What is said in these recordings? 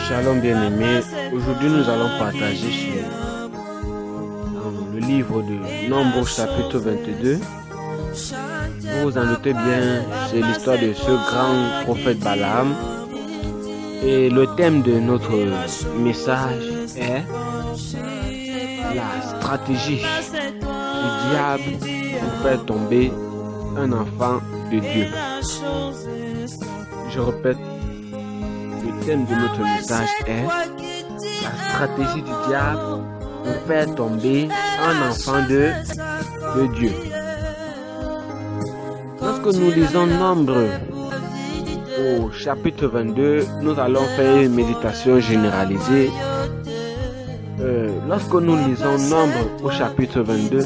Shalom bien-aimés, aujourd'hui nous allons partager sur le livre de Nombres chapitre 22. Vous vous en doutez bien, c'est l'histoire de ce grand prophète Balaam. Et le thème de notre message est la stratégie du diable pour faire tomber un enfant de Dieu. Je répète, le thème de notre message est la stratégie du diable pour faire tomber un enfant de Dieu. Lorsque nous lisons Nombres au chapitre 22, nous allons faire une méditation généralisée. Lorsque nous lisons Nombres au chapitre 22,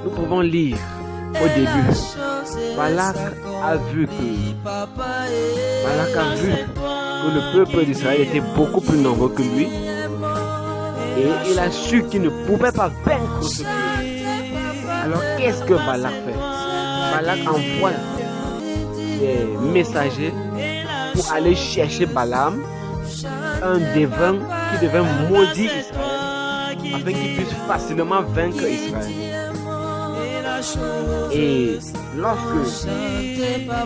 nous pouvons lire au début. Balak a vu que le peuple d'Israël était beaucoup plus nombreux que lui. Et il a su qu'il ne pouvait pas vaincre ce peuple. Alors qu'est-ce que Balak fait? Balak envoie des messagers pour aller chercher Balaam, un devin qui devait maudire Israël, afin qu'il puisse facilement vaincre Israël. Et lorsque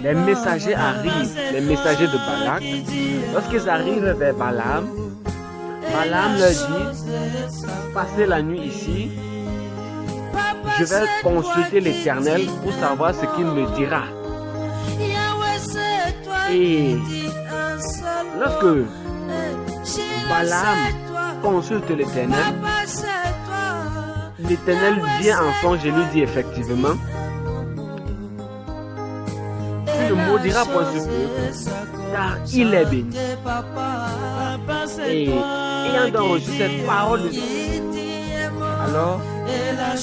les messagers arrivent, les messagers de Balak, lorsqu'ils arrivent vers Balaam, Balaam leur dit: passez la nuit ici, je vais consulter l'Éternel pour savoir ce qu'il me dira. Et lorsque Balaam consulte l'Éternel, l'Éternel vient en songe et lui dit effectivement: tu ne maudiras point ce peuple, car il est béni. Et ayant donc reçu cette parole de Dieu, alors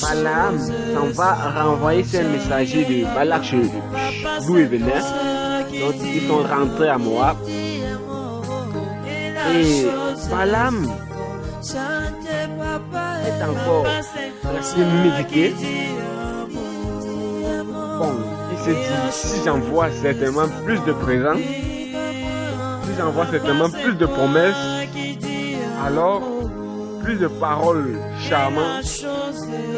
Balaam s'en va renvoyer ses messagers de Balak chez d'où il venait. Donc ils sont rentrés à Moab. Et Balaam est encore resté méditer. Bon, il se dit: si j'envoie certainement plus de présents, si j'envoie certainement plus de promesses, alors plus de paroles charmantes,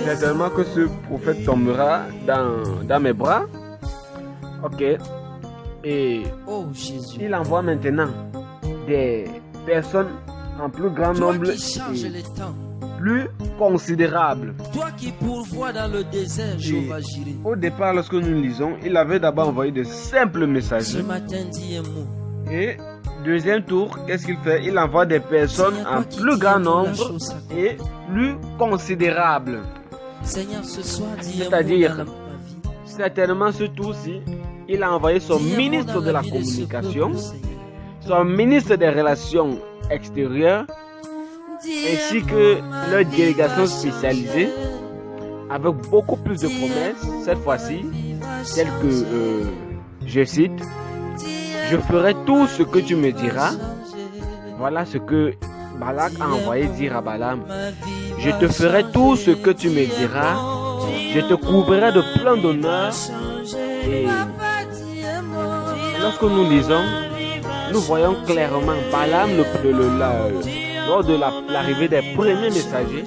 certainement que ce prophète tombera dans mes bras. Ok. Et il envoie maintenant des personnes en plus grand nombre et plus considérable. Toi qui pourvois dans le désert, Jéhovah Jireh. Au départ, lorsque nous lisons, il avait d'abord envoyé de simples messagers. Ce matin, dis un mot. Et deuxième tour, qu'est-ce qu'il fait? Il envoie des personnes en plus grand nombre et plus considérables. Seigneur, ce soir, dis C'est-à-dire, un mot dans ma vie. certainement ce tour-ci, il a envoyé son ministre de la communication, son ministre des relations extérieures, ainsi que leur délégation spécialisée, avec beaucoup plus de promesses, cette fois-ci, telles que, je cite: je ferai tout ce que tu me diras. Voilà ce que Balak a envoyé dire à Balaam: je te ferai tout ce que tu me diras, je te couvrirai de plein d'honneur. Et lorsque nous lisons, nous voyons clairement Balaam lors de l'arrivée des premiers messagers,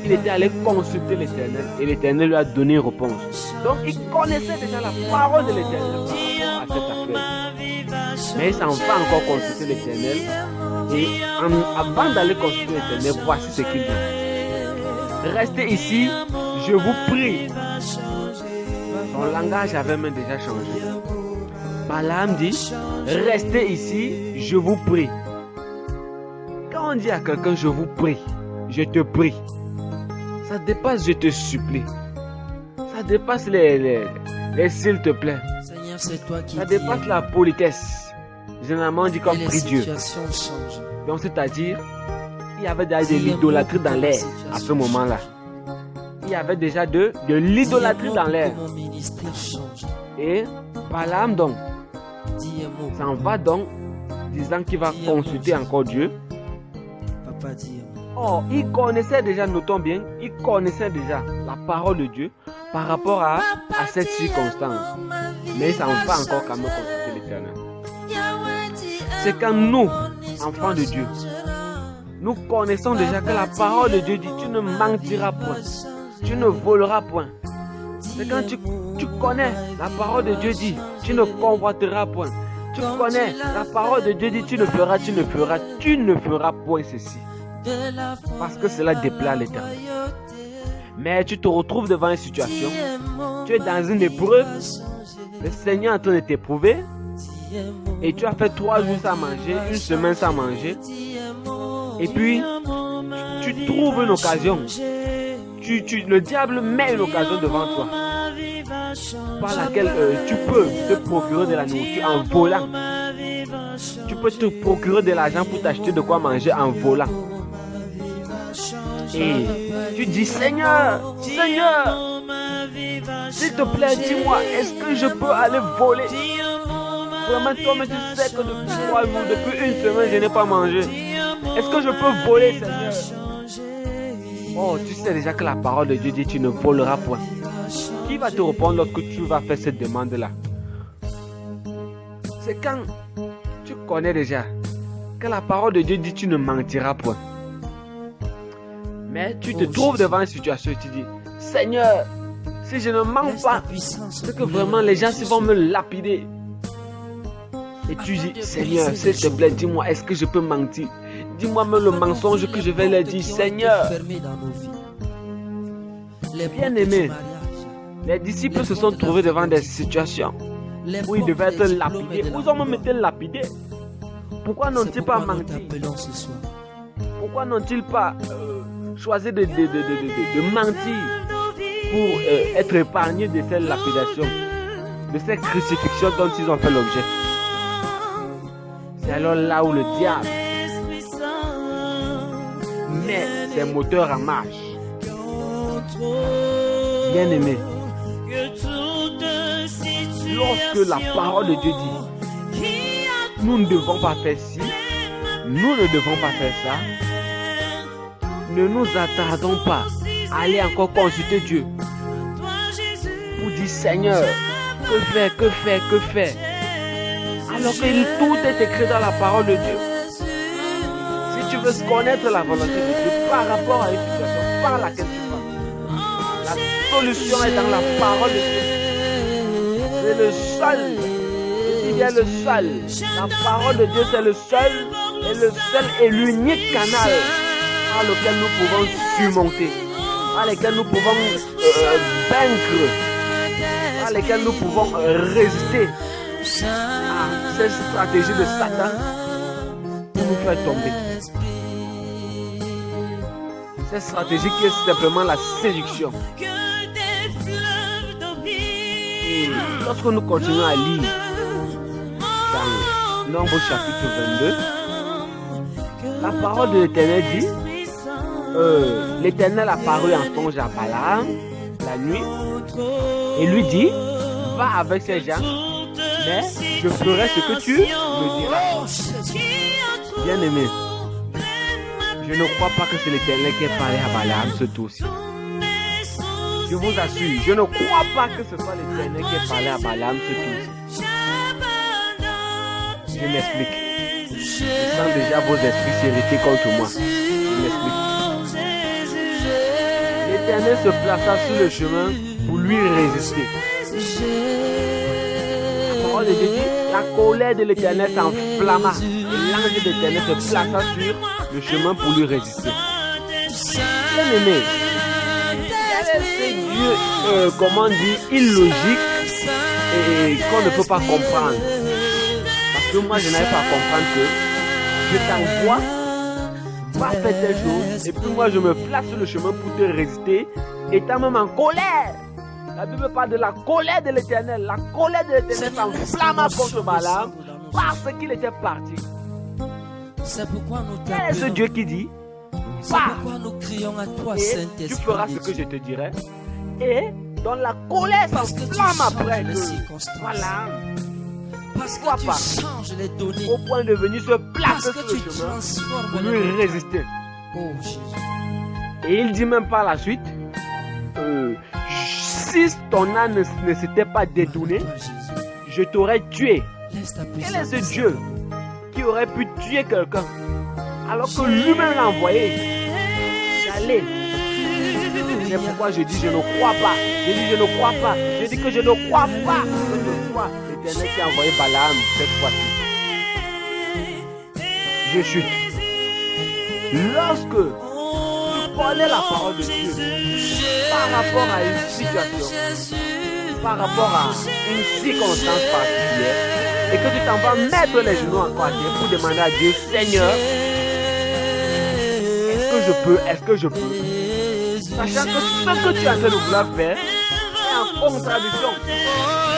il était allé consulter l'Éternel et l'Éternel lui a donné une réponse. Donc il connaissait déjà la parole de l'Éternel par rapport à cette affaire. Mais il s'en va encore consulter l'Éternel. Et avant d'aller consulter l'Éternel, voici ce qu'il dit: restez ici, je vous prie. Son langage avait même déjà changé. Balaam dit: restez ici, je vous prie. Quand on dit à quelqu'un je vous prie, je te prie, ça dépasse je te supplie. Ça dépasse les s'il te plaît. Seigneur, c'est toi qui ça dépasse la politesse. Généralement on dit comme prie Dieu. Donc c'est-à-dire, il y avait déjà de l'idolâtrie dans l'air à ce moment-là. Il y avait déjà de l'idolâtrie dans l'air. Et Balaam donc s'en va donc disant qu'il va consulter encore Dieu. Oh, il connaissait déjà, notons bien, il connaissait déjà la parole de Dieu par rapport à cette circonstance. Mais il s'en va encore quand même consulter l'Éternel. C'est quand nous, enfants de Dieu, nous connaissons déjà que la parole de Dieu dit, tu ne mentiras point, tu ne voleras point. C'est quand tu connais, la parole de Dieu dit, tu ne convoiteras point. Tu connais, la parole de Dieu dit, tu ne feras point ceci. Parce que cela déplaît à l'Éternel. Mais tu te retrouves devant une situation, tu es dans une épreuve, le Seigneur est en train de t'éprouver, et tu as fait 3 jours sans manger, 1 semaine sans manger, et puis tu trouves une occasion, le diable met une occasion devant toi, par laquelle tu peux te procurer de la nourriture en volant. Tu peux te procurer de l'argent pour t'acheter de quoi manger en volant. Et tu dis, Seigneur, s'il te plaît, dis-moi, est-ce que je peux aller voler? Vraiment, toi-même, tu sais que depuis 3 jours, depuis 1 semaine, je n'ai pas mangé. Est-ce que je peux voler, Seigneur? Oh, tu sais déjà que la parole de Dieu dit, tu ne voleras point. Qui va te répondre lorsque tu vas faire cette demande-là? C'est quand tu connais déjà que la parole de Dieu dit, tu ne mentiras point. Mais tu te trouves devant une situation et tu dis, Seigneur, si je ne mens pas, c'est que vraiment les gens vont me lapider. Et tu dis, Seigneur, s'il te plaît, dis-moi, est-ce que je peux mentir? Dis-moi même le mensonge que je vais leur dire, Seigneur. Bien-aimés, les disciples se sont trouvés devant des situations où ils devaient être lapidés. Où ils ont même été lapidés. Pourquoi n'ont-ils pas menti? Pourquoi n'ont-ils pas choisi de mentir pour être épargnés de cette lapidation, de cette crucifixion dont ils ont fait l'objet? C'est alors là où le diable met ses moteurs en marche. Bien-aimé, lorsque la parole de Dieu dit, nous ne devons pas faire ci, nous ne devons pas faire ça, ne nous attardons pas à aller encore consulter Dieu pour dire, Seigneur, que faire? Alors que tout est écrit dans la parole de Dieu. Si tu veux connaître la volonté de Dieu par rapport à une situation par laquelle tu passes, la solution est dans la parole de Dieu. C'est le seul, je dis bien le seul. La parole de Dieu, c'est le seul et l'unique canal par lequel nous pouvons surmonter, par lequel nous pouvons vaincre, par lequel nous pouvons résister à cette stratégie de Satan pour nous faire tomber. Cette stratégie qui est simplement la séduction. Et lorsque nous continuons à lire dans Nombre chapitre 22, la parole de l'Éternel dit, l'Éternel apparut en songe à Balaam la nuit et lui dit, va avec ces gens, mais je ferai ce que tu me diras. Bien-aimé, je ne crois pas que c'est l'Éternel qui a parlé à Balaam ce tour-ci. Je vous assure, je ne crois pas que ce soit l'Éternel qui a parlé à Balaam ce tour-ci. Je m'explique. Je sens déjà vos esprits s'irriter contre moi. Je m'explique. L'Éternel se plaça sur le chemin pour lui résister. La parole de Dieu dit, la colère de l'Éternel s'enflamma et l'ange de l'Éternel se plaça sur le chemin pour lui résister. Bien-aimé, quel est ce Dieu, comment dire, illogique et qu'on ne peut pas comprendre? Parce que moi, je n'arrive pas à comprendre que je t'envoie, va faire telle chose, et puis moi, je me place sur le chemin pour te résister, étant même en colère. La Bible parle de la colère de l'Éternel. La colère de l'Éternel s'enflamma contre Balaam parce qu'il était parti. Quel est ce Dieu qui dit, pars, et tu feras ce que je te dirai. Et dans la colère s'enflamme après que Balaam, pourquoi pas, au point de venir se placer sur le chemin pour lui résister. Et il dit même par la suite, si ton âne ne s'était pas détourné, je t'aurais tué. Quel est ce Dieu qui qui aurait pu tuer quelqu'un, alors que lui-même l'a envoyé d'aller. C'est pourquoi je dis je ne crois pas. Je dis je ne crois pas. Je dis que je ne crois pas que ce soit l'Éternel qui a envoyé Balaam cette fois-ci. Je chute. Lorsque tu connais la parole de Dieu par rapport à une situation, par rapport à une circonstance particulière, et que tu t'en vas mettre les genoux encore à terre pour demander à Dieu, Seigneur, est-ce que je peux? Sachant que ce que tu es en train de vouloir faire est en contradiction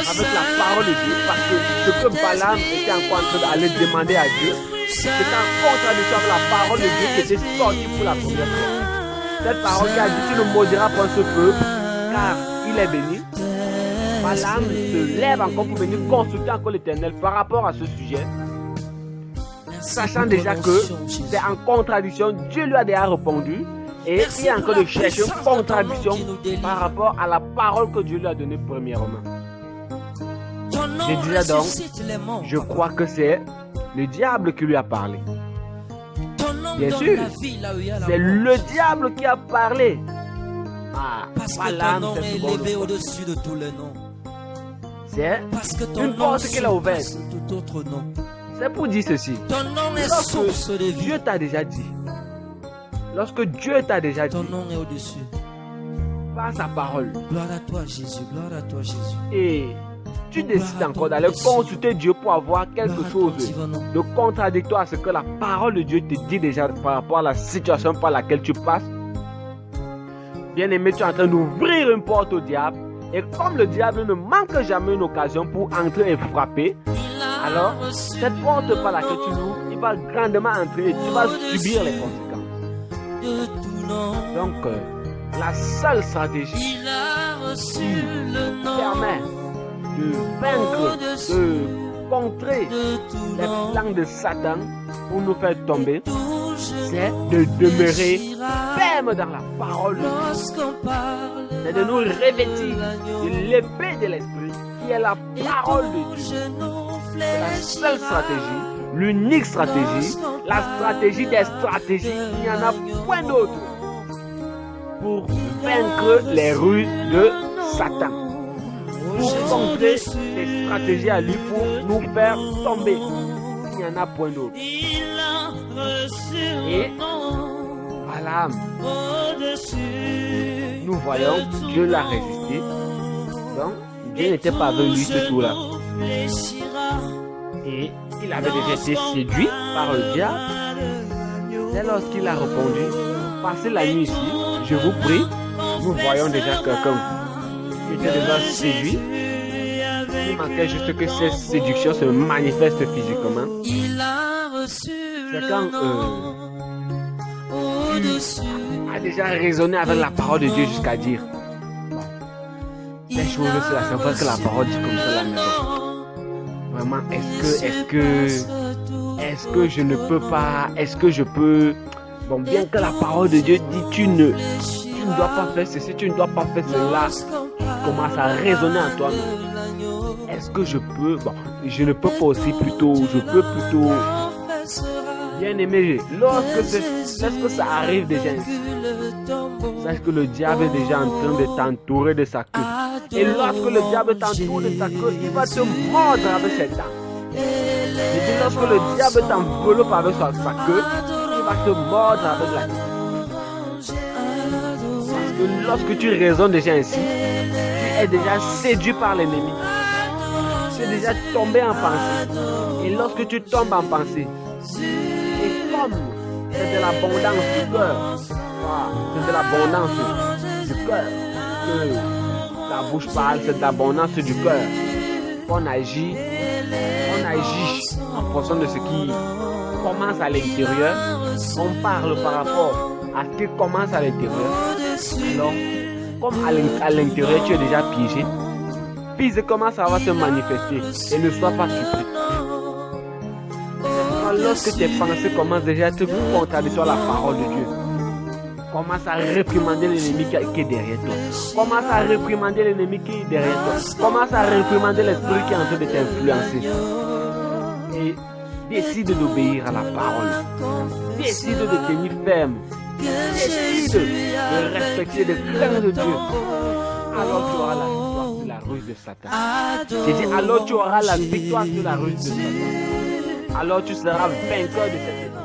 avec la parole de Dieu, parce que ce que Balaam était encore en train d'aller demander à Dieu, c'était en contradiction avec la parole de Dieu qui était sortie pour la première fois. Cette parole qui a dit, tu ne maudiras pas ce peuple, car il est béni. Balaam se lève encore pour venir consulter encore l'Éternel par rapport à ce sujet, sachant déjà que c'est en contradiction. Dieu lui a déjà répondu et il est en train de chercher une contradiction par rapport à la parole que Dieu lui a donnée premièrement. Je disais donc, je crois que c'est le diable qui lui a parlé. Bien sûr, c'est le diable qui a parlé. Parce que Balaam, ton nom est élevé au-dessus de tous les noms. c'est Parce que ton une nom porte qu'il a ouverte. surpasse tout autre nom. C'est pour dire ceci. Ton nom est Lorsque source de vie. Dieu t'a déjà dit, lorsque Dieu t'a déjà dit, Ton nom est au-dessus. par sa parole, Gloire à toi, Jésus. Gloire à toi, Jésus. et tu décides encore d'aller consulter Dieu pour avoir quelque chose de contradictoire à ce que la parole de Dieu te dit déjà par rapport à la situation par laquelle tu passes, bien aimé, tu es en train d'ouvrir une porte au diable. Et comme le diable ne manque jamais une occasion pour entrer et frapper, alors cette porte par laquelle tu l'ouvres, il va grandement entrer et tu vas subir les conséquences. Donc, la seule stratégie qui permet de vaincre, de contrer les plans de Satan pour nous faire tomber, c'est de demeurer ferme dans la parole de Dieu. C'est de nous revêtir de l'épée de l'esprit qui est la parole de Dieu. C'est la seule stratégie, l'unique stratégie, la stratégie des stratégies. Il n'y en a point d'autre pour vaincre les ruses de Satan, pour contrer les stratégies à lui pour nous faire tomber. Il n'y en a point d'autre. Et Balaam, nous voyons, Dieu l'a résisté. Donc, Dieu n'était pas avec lui ce tour-là. Et il avait déjà été séduit par le diable. C'est lorsqu'il a répondu, passez la nuit ici, je vous prie. Nous voyons déjà quelqu'un qui était déjà séduit. Il manquait juste que cette séduction se manifeste physiquement. C'est quand tu as déjà raisonné avec la parole de Dieu jusqu'à dire les choses, c'est vrai que la parole dit comme ça à la maison. Vraiment, est-ce que je ne peux pas, est-ce que je peux, bon, bien que la parole de Dieu dit tu ne dois pas faire ceci, tu ne dois pas faire cela, tu commences à raisonner en toi. Est-ce que je peux, bon, je ne peux pas aussi plutôt, je peux plutôt, bien aimé, lorsque ça arrive déjà ainsi, sache que le diable est déjà en train de t'entourer de sa queue. Et lorsque le diable t'entoure de sa queue, il va te mordre avec ses dents. Et puis lorsque le diable t'enveloppe avec sa queue, il va te mordre avec la queue. Parce que lorsque tu raisonnes déjà ainsi, tu es déjà séduit par l'ennemi. Tu es déjà tombé en pensée. Et lorsque tu tombes en pensée, et comme c'est de l'abondance du cœur, c'est de l'abondance du cœur que la bouche parle, c'est de l'abondance du cœur qu'on agit en fonction de ce qui commence à l'intérieur. On parle par rapport à ce qui commence à l'intérieur. Alors, comme à l'intérieur tu es déjà piégé, physiquement ça va se manifester et ne sois pas surpris. Lorsque tes pensées commencent déjà à te contradire sur la parole de Dieu, commence à réprimander l'ennemi qui est derrière toi. Commence à réprimander l'ennemi qui est derrière toi. Commence à réprimander l'esprit qui est en train de t'influencer. Et Décide d'obéir à la parole. Décide de tenir ferme. Décide de respecter, de craindre Dieu. Alors tu auras la victoire sur la ruse de Satan. J'ai dit, alors tu auras la victoire sur la ruse de Satan. Alors tu seras vainqueur de cette épreuve.